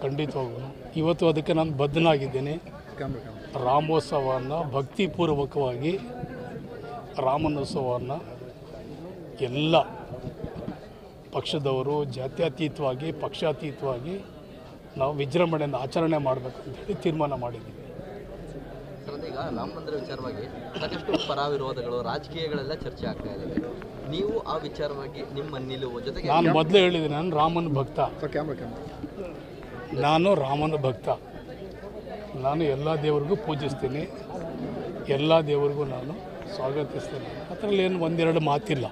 ಖಂಡಿತವಾಗೂ ಇವತ್ತು ಅದಕ್ಕೆ ನಾನು ಬದ್ಧನಾಗಿದ್ದೇನೆ. ರಾಮೋತ್ಸವವನ್ನು ಭಕ್ತಿಪೂರ್ವಕವಾಗಿ ರಾಮನೋತ್ಸವವನ್ನು ಎಲ್ಲ ಪಕ್ಷದವರು ಜಾತ್ಯತೀತವಾಗಿ ಪಕ್ಷಾತೀತವಾಗಿ ನಾವು ವಿಜೃಂಭಣೆಯಿಂದ ಆಚರಣೆ ಮಾಡಬೇಕಂತೇಳಿ ತೀರ್ಮಾನ ಮಾಡಿದ್ದೀವಿ. ಈಗ ರಾಮ ಮಂದಿರ ವಿಚಾರವಾಗಿ ಸಾಕಷ್ಟು ಪರ ವಿರೋಧಗಳು ರಾಜಕೀಯಗಳೆಲ್ಲ ಚರ್ಚೆ ಆಗ್ತಾ ಇದ್ದಾವೆ. ನೀವು ಆ ವಿಚಾರವಾಗಿ ನಿಮ್ಮ ನಿಲುವು ಜೊತೆಗೆ ನಾನು ಮೊದಲೇ ಹೇಳಿದ್ದೀನಿ, ನಾನು ರಾಮನ ಭಕ್ತ. ನಾನು ರಾಮನ ಭಕ್ತ. ನಾನು ಎಲ್ಲ ದೇವರಿಗೂ ಪೂಜಿಸ್ತೀನಿ, ಎಲ್ಲ ದೇವರಿಗೂ ನಾನು ಸ್ವಾಗತಿಸ್ತೀನಿ. ಅದರಲ್ಲಿ ಏನು ಒಂದೆರಡು ಮಾತಿಲ್ಲ.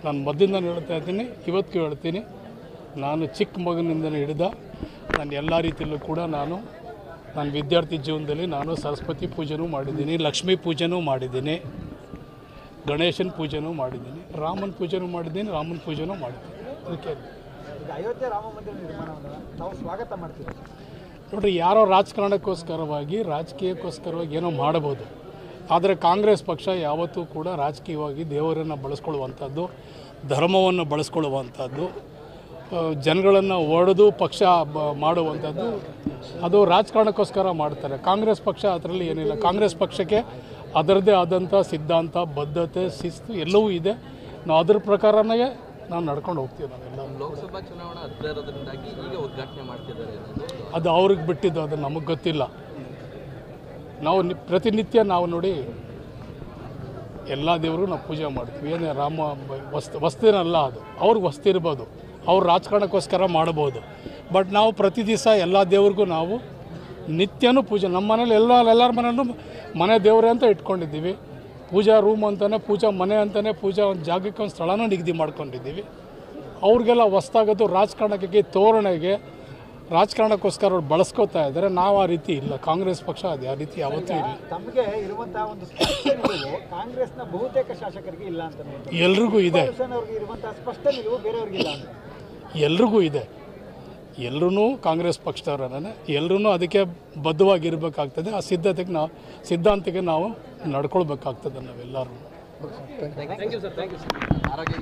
ನಾನು ಮೊದಲಿಂದ ಹೇಳ್ತಾ ಇದ್ದೀನಿ, ಇವತ್ತಿಗೂ ಹೇಳ್ತೀನಿ. ನಾನು ಚಿಕ್ಕ ಮಗನಿಂದ ಹಿಡಿದ ನಾನು ಎಲ್ಲ ರೀತಿಯಲ್ಲೂ ಕೂಡ ನಾನು ವಿದ್ಯಾರ್ಥಿ ಜೀವನದಲ್ಲಿ ನಾನು ಸರಸ್ವತಿ ಪೂಜೆನೂ ಮಾಡಿದ್ದೀನಿ, ಲಕ್ಷ್ಮೀ ಪೂಜೆನೂ ಮಾಡಿದ್ದೀನಿ, ಗಣೇಶನ ಪೂಜೆನೂ ಮಾಡಿದ್ದೀನಿ, ರಾಮನ ಪೂಜೆನೂ ಮಾಡಿದ್ದೀನಿ, ರಾಮನ ಪೂಜೆನೂ ಮಾಡಿದ್ದೀನಿ. ಅದಕ್ಕೆ ಅಯೋಧ್ಯೆ ರಾಮ ಮಂದಿರ ನಿರ್ಮಾಣವನ್ನು ನಾವು ಸ್ವಾಗತ ಮಾಡ್ತೀವಿ. ನೋಡಿರಿ, ಯಾರೋ ರಾಜಕೀಯಕ್ಕೋಸ್ಕರವಾಗಿ ಏನೋ ಮಾಡಬಹುದು. ಆದರೆ ಕಾಂಗ್ರೆಸ್ ಪಕ್ಷ ಯಾವತ್ತೂ ಕೂಡ ರಾಜಕೀಯವಾಗಿ ದೇವರನ್ನು ಬಳಸ್ಕೊಳ್ಳುವಂಥದ್ದು, ಧರ್ಮವನ್ನು ಬಳಸ್ಕೊಳ್ಳುವಂಥದ್ದು, ಜನಗಳನ್ನು ಒಡೆದು ಪಕ್ಷ ಮಾಡುವಂಥದ್ದು, ಅದು ರಾಜಕಾರಣಕ್ಕೋಸ್ಕರ ಮಾಡ್ತಾರೆ. ಕಾಂಗ್ರೆಸ್ ಪಕ್ಷ ಅದರಲ್ಲಿ ಏನಿಲ್ಲ. ಕಾಂಗ್ರೆಸ್ ಪಕ್ಷಕ್ಕೆ ಅದರದ್ದೇ ಆದಂಥ ಸಿದ್ಧಾಂತ, ಬದ್ಧತೆ, ಶಿಸ್ತು ಎಲ್ಲವೂ ಇದೆ. ನಾವು ಅದ್ರ ಪ್ರಕಾರನೇ ನಾವು ನಡ್ಕೊಂಡು ಹೋಗ್ತೀವಿ. ನಾವೆಲ್ಲ ಲೋಕಸಭಾ ಚುನಾವಣೆ ಹತ್ತಿರ ಇರೋದ್ರಿಂದಾಗಿ ಈಗ ಉದ್ಘಾಟನೆ ಮಾಡ್ತಿದ್ದಾರೆ. ಅದು ಅವ್ರಿಗೆ ಬಿಟ್ಟಿದ್ದು, ಅದು ನಮಗೆ ಗೊತ್ತಿಲ್ಲ. ನಾವು ಪ್ರತಿನಿತ್ಯ ನಾವು ನೋಡಿ ಎಲ್ಲ ದೇವರು ನಾವು ಪೂಜೆ ಮಾಡ್ತೀವಿ. ಏನೇ ರಾಮ ವಸ್ತಿನಲ್ಲ, ಅದು ಅವ್ರಿಗೆ ವಸ್ತಿ ಇರ್ಬೋದು, ಅವ್ರು ರಾಜಕಾರಣಕ್ಕೋಸ್ಕರ ಮಾಡ್ಬೋದು. ಬಟ್ ನಾವು ಪ್ರತಿ ದಿವಸ ಎಲ್ಲ ದೇವ್ರಿಗೂ ನಾವು ನಿತ್ಯನೂ ಪೂಜೆ, ನಮ್ಮ ಮನೇಲಿ ಎಲ್ಲರ ಮನೆಯಲ್ಲೂ ಮನೆ ದೇವರೇ ಅಂತ ಇಟ್ಕೊಂಡಿದ್ದೀವಿ. ಪೂಜಾ ರೂಮ್ ಅಂತಲೇ, ಪೂಜಾ ಮನೆ ಅಂತಲೇ, ಪೂಜಾ ಒಂದು ಜಾಗಕ್ಕೆ ಒಂದು ಸ್ಥಳನೂ ನಿಗದಿ ಮಾಡ್ಕೊಂಡಿದ್ದೀವಿ. ಅವ್ರಿಗೆಲ್ಲ ಹೊಸ್ತಾಗೋದು ರಾಜಕಾರಣಕ್ಕೆ, ತೋರಣೆಗೆ, ರಾಜಕಾರಣಕ್ಕೋಸ್ಕರ ಅವ್ರು ಬಳಸ್ಕೋತಾ ಇದ್ದಾರೆ. ನಾವು ಆ ರೀತಿ ಇಲ್ಲ. ಕಾಂಗ್ರೆಸ್ ಪಕ್ಷ ಅದು ಆ ರೀತಿ ಯಾವತ್ತೂ ಇಲ್ಲ. ತಮಗೆ ಇರುವಂತಹ ಒಂದು ಸ್ಪಷ್ಟ ನಿಲುವು ಕಾಂಗ್ರೆಸ್ನ ಬಹುತೇಕ ಶಾಸಕರಿಗೆ ಇಲ್ಲ ಅಂತ ಎಲ್ರಿಗೂ ಇದೆ. ಅವ್ರಿಗೆ ಇರುವಂತಹ ಸ್ಪಷ್ಟ ನಿಲುವು ಬೇರೆಯವ್ರಿಗಿಲ್ಲ ಅಂತ ಎಲ್ರಿಗೂ ಇದೆ. ಎಲ್ಲರೂ ಕಾಂಗ್ರೆಸ್ ಪಕ್ಷದವರನ್ನೇ, ಎಲ್ಲರೂ ಅದಕ್ಕೆ ಬದ್ಧವಾಗಿರಬೇಕಾಗ್ತದೆ. ಆ ಸಿದ್ಧಾಂತಕ್ಕೆ ನಾವು ನಡ್ಕೊಳ್ಬೇಕಾಗ್ತದೆ ನಾವೆಲ್ಲರೂ. ಆರೋಗ್ಯ